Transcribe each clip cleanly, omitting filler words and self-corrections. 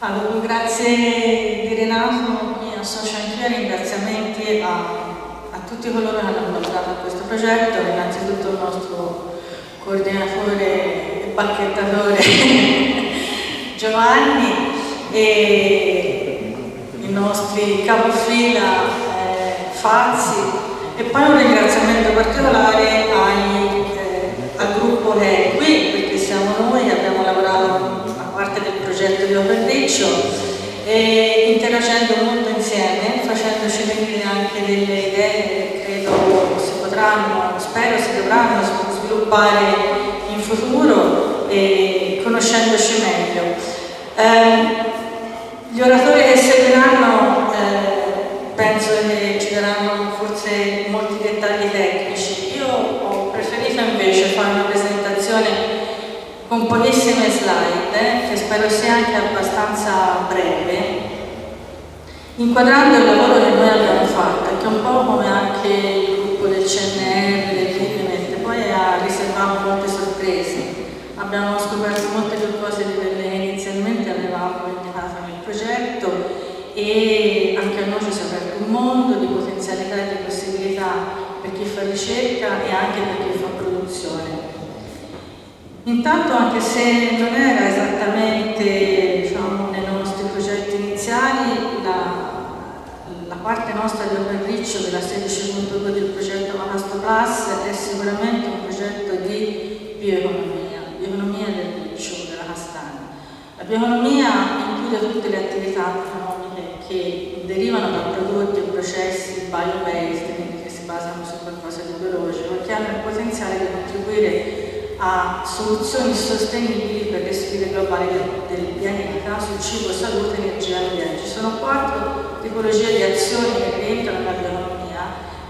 Allora, grazie di Renato, mi associo anch'io ai ringraziamenti a tutti coloro che hanno lavorato a questo progetto, innanzitutto il nostro coordinatore e bacchettatore Giovanni e i nostri capofila Fazzi, e poi un ringraziamento particolare al gruppo che è qui, perché siamo noi, abbiamo lavorato a parte del progetto di Open Riccio e interagendo molto insieme, facendoci venire anche delle idee che credo si potranno, spero si dovranno sviluppare in futuro e conoscendoci meglio. Gli oratori che seguiranno penso che ci daranno forse molti dettagli tecnici. Io ho preferito invece fare una presentazione con pochissime slide, che spero sia anche abbastanza breve, inquadrando il lavoro che noi abbiamo fatto, che è un po' come anche il gruppo del CNR, del FIMET, poi ha riservato molte sorprese. Abbiamo scoperto molte più cose di quelle che inizialmente avevamo indicato nel progetto, e anche a noi ci si è aperto un mondo di potenzialità e di possibilità per chi fa ricerca e anche per chi fa produzione. Intanto, anche se non era esattamente, diciamo, nei nostri progetti iniziali, la parte nostra di Open Riccio della 16.2 del progetto Matasto Plus è sicuramente un progetto di bioeconomia del riccio, della castagna. La bioeconomia include tutte le attività economiche che derivano da prodotti e processi bio-based, quindi che si basano su qualcosa di biologico, che hanno il potenziale di contribuire a soluzioni sostenibili per le sfide globali del pianeta su cibo, salute, energia e ambiente. Ci sono 4 tipologie di azioni che rientrano nella bioeconomia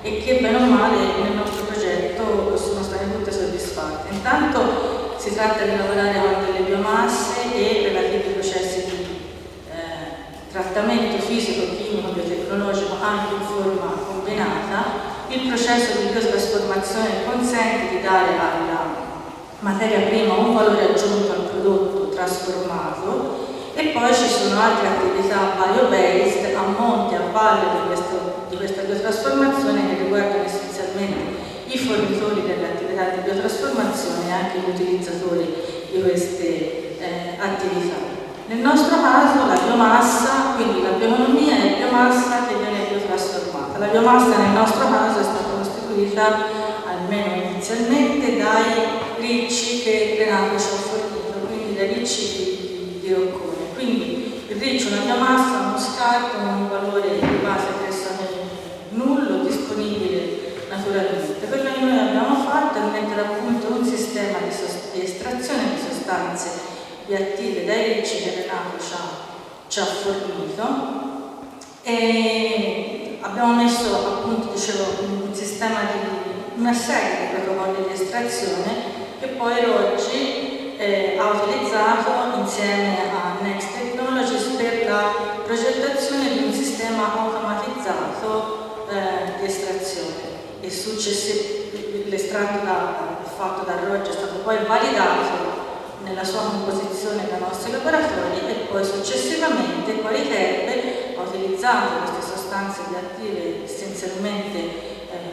e che bene o male nel nostro progetto sono state tutte soddisfatte. Intanto si tratta di lavorare con delle biomasse e relativi processi di trattamento fisico, chimico, biotecnologico anche in forma combinata. Il processo di biotrasformazione consente di dare alla materia prima un valore aggiunto al prodotto trasformato, e poi ci sono altre attività bio-based a monte, a valle di questa biotrasformazione, che riguardano essenzialmente i fornitori delle attività di biotrasformazione e anche gli utilizzatori di queste attività. Nel nostro caso la biomassa, quindi la bioeconomia è biomassa che viene biotrasformata. La biomassa nel nostro caso è stata costituita, almeno inizialmente, dai ricci che Renato ci ha fornito, quindi dai ricci di roccone. Quindi il riccio è una biomassa, uno scarto, un valore di base pressoché nullo, disponibile naturalmente. Quello che noi abbiamo fatto è mettere a punto un sistema di estrazione di sostanze bioattive dai ricci che Renato ci ha fornito, e abbiamo messo a punto, dicevo, un sistema una serie di protocolli di estrazione che poi Roggi ha utilizzato insieme a Next Technologies per la progettazione di un sistema automatizzato di estrazione, e l'estratto fatto da Roggi è stato poi validato nella sua composizione dai nostri laboratori, e poi successivamente Qualiterbe ha utilizzato queste sostanze bioattive essenzialmente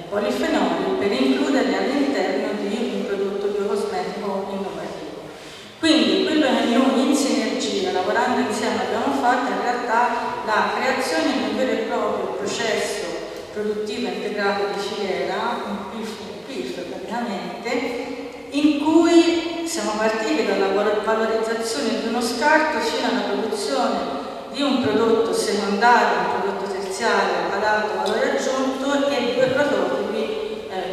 polifenoli per includerli all'interno di un prodotto biocosmetico innovativo. Quindi quello che noi in sinergia, lavorando insieme, abbiamo fatto è in realtà la creazione di un vero e proprio processo produttivo integrato di filiera, un PIF praticamente, in cui siamo partiti dalla valorizzazione di uno scarto fino alla produzione di un prodotto secondario, un prodotto terziario ad alto valore aggiunto e 2 prototipi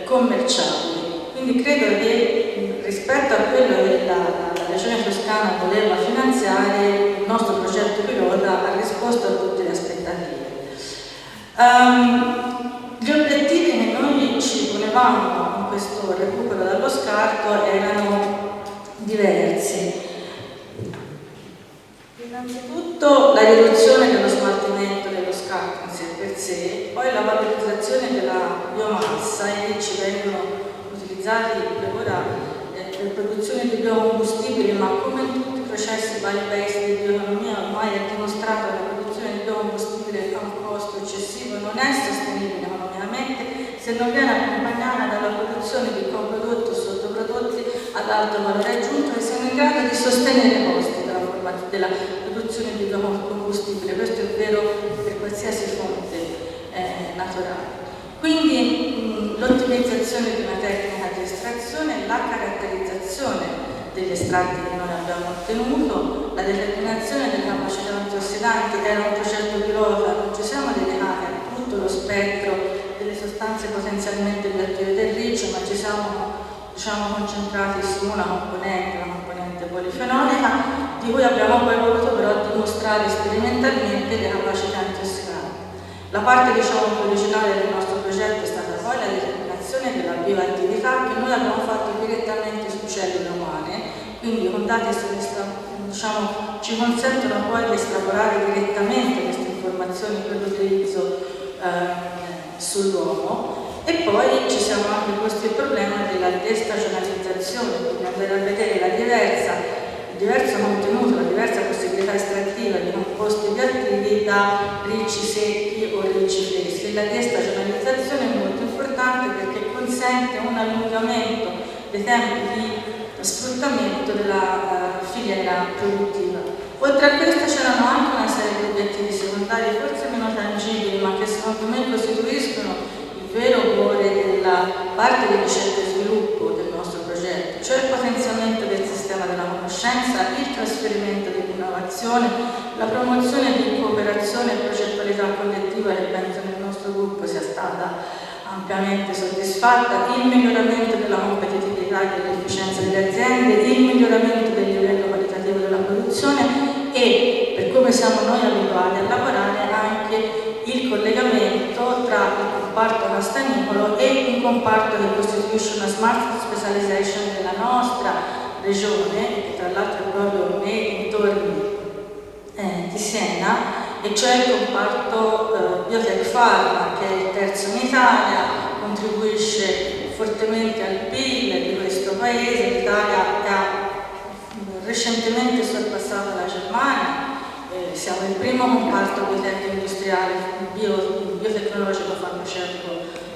commerciali. Quindi credo che rispetto a quello che la Regione Toscana voleva finanziare, il nostro progetto pilota ha risposto a tutte le aspettative. Gli obiettivi che noi ci ponevamo in questo recupero dallo scarto erano diversi. Innanzitutto la riduzione dello smaltimento dello scarto in sé per sé, poi la valorizzazione della biomassa. I ricci vengono utilizzati ora per produzione di biocombustibili, ma come in tutti i processi bio-based di bioeconomia ormai è dimostrato che la produzione di biocombustibile a un costo eccessivo non è sostenibile economicamente se non viene accompagnata dalla produzione di coprodotti o sottoprodotti ad alto valore aggiunto che siano in grado di sostenere i costi della produzione di biocombustibile. Questo è vero per qualsiasi fonte naturale. Quindi l'ottimizzazione di una tecnica di estrazione, la caratterizzazione degli estratti che noi abbiamo ottenuto, la determinazione delle capacità antiossidanti era un progetto pilota, non ci siamo dedicati a tutto lo spettro delle sostanze potenzialmente bioattive del riccio, ma ci siamo concentrati su una componente, la componente polifenolica, di cui abbiamo poi voluto però dimostrare sperimentalmente le capacità antiossidanti. La parte più originale del nostro progetto è stata poi la determinazione della bioattività che noi abbiamo fatto direttamente su cellule umane, quindi con dati ci consentono poi di estrapolare direttamente queste informazioni per l'utilizzo sull'uomo. E poi ci siamo anche posti il problema della destagionalizzazione, quindi andare a vedere il diverso contenuto, la diversa possibilità estrattiva di composti bioattivi da ricci secchi o ricci freschi. La destagionalizzazione è molto importante perché consente un allungamento dei tempi di sfruttamento della filiera produttiva. Oltre a questo c'erano anche una serie di obiettivi secondari, forse meno tangibili, ma che secondo me costituiscono il vero cuore della parte di ricerca e sviluppo del nostro progetto, cioè il potenziamento del sistema della conoscenza, il trasferimento dell'innovazione, la promozione di cooperazione e progettualità collettiva che penso nel nostro gruppo sia stata ampiamente soddisfatta, il miglioramento della competitività e dell'efficienza delle aziende, il miglioramento del livello qualitativo della produzione e, per come siamo noi abituati a lavorare, anche il collegamento tra il comparto castanicolo e un comparto che costituisce una smart specialization della nostra regione, che tra l'altro è proprio nei dintorni di Siena, e cioè il comparto Biotech Pharma, che è il terzo in Italia, contribuisce fortemente al PIL di questo paese. L'Italia ha recentemente sorpassato la Germania. Siamo il primo comparto biotech industriale, biotecnologico farmaceutico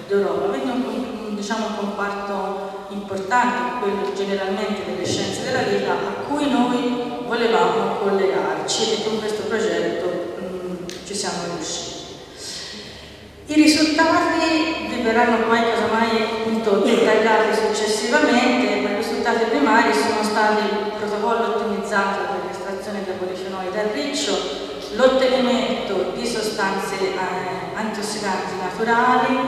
d'Europa, quindi un comparto importante, quello generalmente delle scienze della vita, a cui noi volevamo collegarci e con questo progetto ci siamo riusciti. I risultati vi verranno poi casomai dettagliati successivamente, ma i risultati primari sono stati il protocollo ottimizzato per l'estrazione dei polifenoli dal riccio, l'ottenimento di sostanze antiossidanti naturali,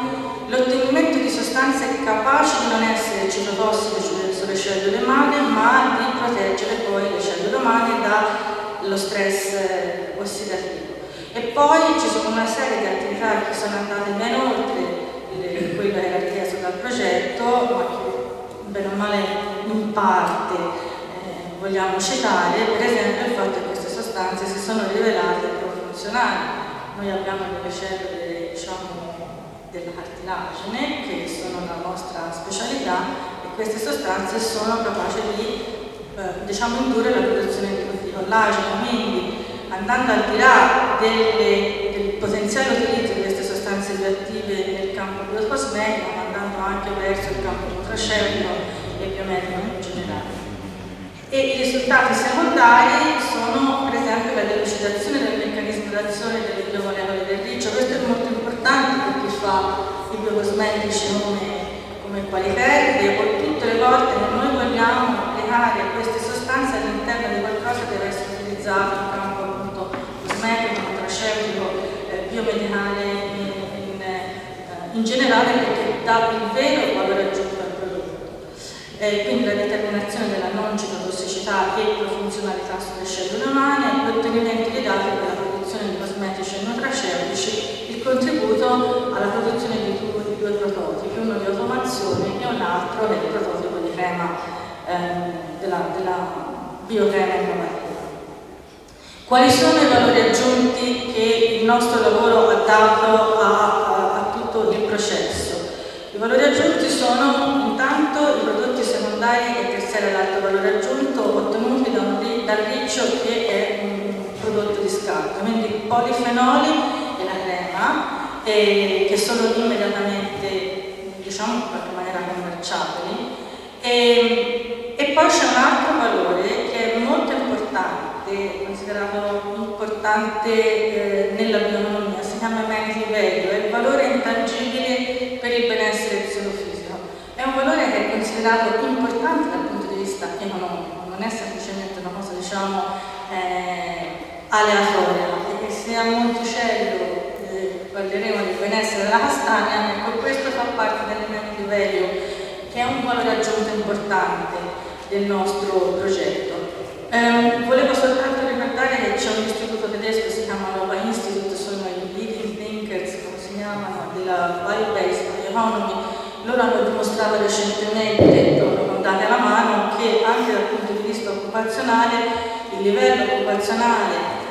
l'ottenimento di sostanze capaci di non essere citotossiche sulle cellule umane, ma di proteggere poi le cellule umane dallo stress ossidativo. E poi ci sono una serie di attività che sono andate ben oltre quello che era richiesto dal progetto, ma che bene o male in parte vogliamo citare, per esempio il fatto che queste sostanze si sono rivelate profunzionali. Noi abbiamo delle cellule, della cartilagine, che sono la nostra specialità, e queste sostanze sono capaci di indurre la produzione di collagene, quindi andando al di là del potenziale utilizzo di queste sostanze bioattive nel campo biocosmetico, ma andando anche verso il campo nutraceutico e biomedico in generale. E i risultati secondari sono per esempio la delucidazione del meccanismo d'azione delle biomolecole del riccio. Questo è molto importante per chi fa i biocosmetici come Qualiterde, o tutte le volte che noi vogliamo applicare queste sostanze all'interno di qualcosa che deve essere utilizzato in campo appunto cosmetico, nutraceutico, biomedicale in generale, perché dà il vero valore aggiunto al prodotto. Quindi la determinazione della non citotossicità e profunzionalità sulle cellule umane, l'ottenimento di dati per la produzione di cosmetici e nutraceutici, il contributo alla produzione di due prototipi, uno di automazione e un altro è il prototipo di crema della biocrema innovativa. Quali sono i valori aggiunti che il nostro lavoro ha dato a tutto il processo? I valori aggiunti sono intanto i prodotti secondari e terziari ad alto valore aggiunto ottenuti dal riccio, che è un prodotto di scarto. quindi polifenoli e la crema, che sono immediatamente, diciamo in qualche maniera, commerciabili. E poi c'è un altro valore che è molto importante, considerato importante nella bioeconomia, si chiama humanity value, è il valore intangibile per il benessere psicofisico. È un valore che è considerato importante dal punto di vista economico, non è semplicemente una cosa, diciamo, aleatoria, perché se a Monticello parleremo del benessere della castagna, ecco, questo fa parte dell'humanity value, che è un valore aggiunto importante del nostro progetto. Volevo soltanto ricordare che c'è un istituto tedesco, si chiama Nova Institute, sono i leading thinkers, come si chiamano, della bio-based economy. Loro hanno dimostrato recentemente, proprio con dati alla mano, che anche dal punto di vista occupazionale il livello occupazionale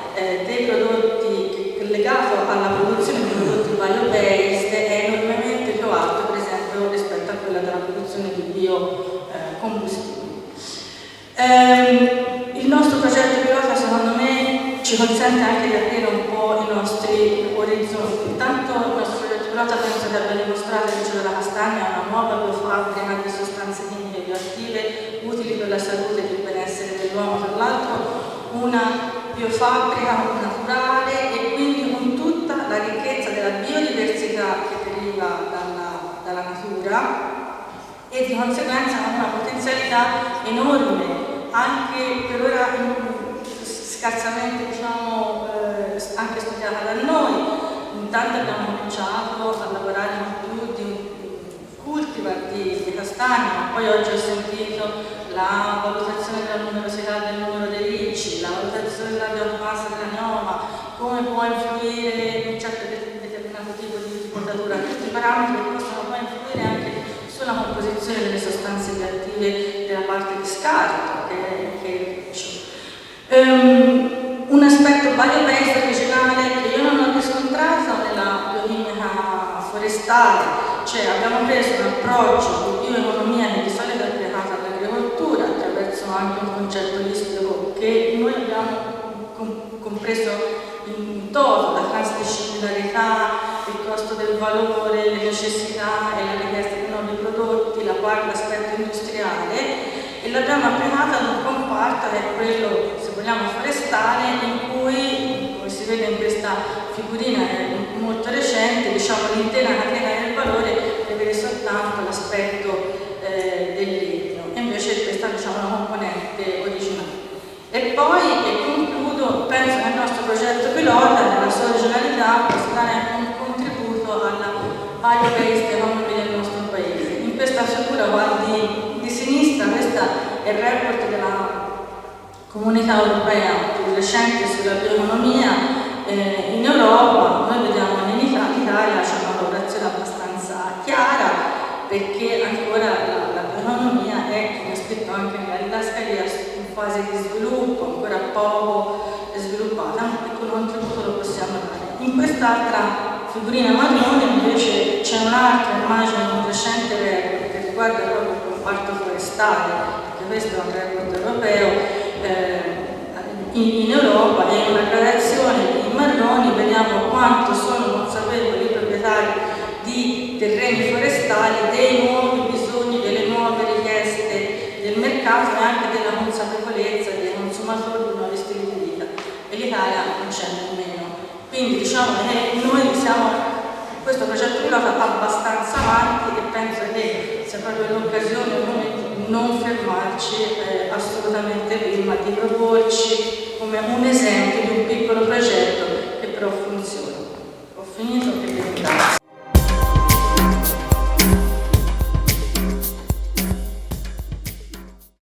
dei prodotti legato alla produzione di prodotti bio-based è enormemente più alto, per esempio, rispetto a quella della produzione di biocombustibili. Il nostro progetto pilota, secondo me, ci consente anche di aprire un po' i nostri orizzonti. Intanto il nostro progetto pilota penso che abbia dimostrato che c'è della castagna una nuova biofabbrica di sostanze chimiche bioattive utili per la salute e il benessere dell'uomo, tra l'altro una biofabbrica naturale e quindi con tutta la ricchezza della biodiversità che deriva dalla natura e di conseguenza ha una potenzialità enorme, anche per ora scarsamente, diciamo, anche studiata da noi. Intanto abbiamo cominciato a lavorare più di cultivar di castagna, ma poi oggi ho sentito la valutazione della numerosità del numero dei ricci, la valutazione della biomassa della gnoma, come può influire un certo determinato tipo di potatura, tutti i parametri che possono poi influire anche sulla composizione delle sostanze bioattive della parte di scarto, che è il riccio. Un aspetto bio-based originale che io non ho riscontrato nella biochimica forestale, cioè abbiamo preso un approccio di bioeconomia che di solito è applicato all'agricoltura attraverso anche un concetto olistico che noi abbiamo compreso in toto, la transdisciplinarità, il costo del valore, le necessità e la richiesta di nuovi prodotti, l'aspetto industriale, e l'abbiamo applicata ad un comparto che è quello, se vogliamo, forestale, in cui, come si vede in questa figurina molto recente, diciamo l'intera catena del valore prevede soltanto l'aspetto del legno, e invece questa, diciamo, è una componente originale. E poi, e concludo, penso che il nostro progetto pilota, nella sua originalità, possa dare un contributo alla bio-based economy del nostro paese. In questa figura qua di sinistra, questa è il report della Comunità Europea più recente sulla bioeconomia in Europa. Noi vediamo che in Italia c'è una lavorazione abbastanza chiara, perché ancora la bioeconomia è, come ho scritto anche nella didascalia, in fase di sviluppo, ancora poco sviluppata, ma un contributo lo possiamo dare. In quest'altra figurina marrone invece c'è un'altra immagine di un recente report che riguarda proprio il comparto forestale, perché questo è un report europeo in Europa, e in una gradazione in marroni vediamo quanto sono consapevoli i proprietari di terreni forestali dei nuovi bisogni, delle nuove richieste del mercato e anche della consapevolezza dei consumatori di nuovi stili di vita, e l'Italia non c'è nemmeno. Quindi diciamo che noi siamo, questo progetto pilota va abbastanza avanti, e penso che sia proprio l'occasione di non fermarci assolutamente prima, di proporci come un esempio di un piccolo progetto che però funziona. Ho finito, e vi ringrazio.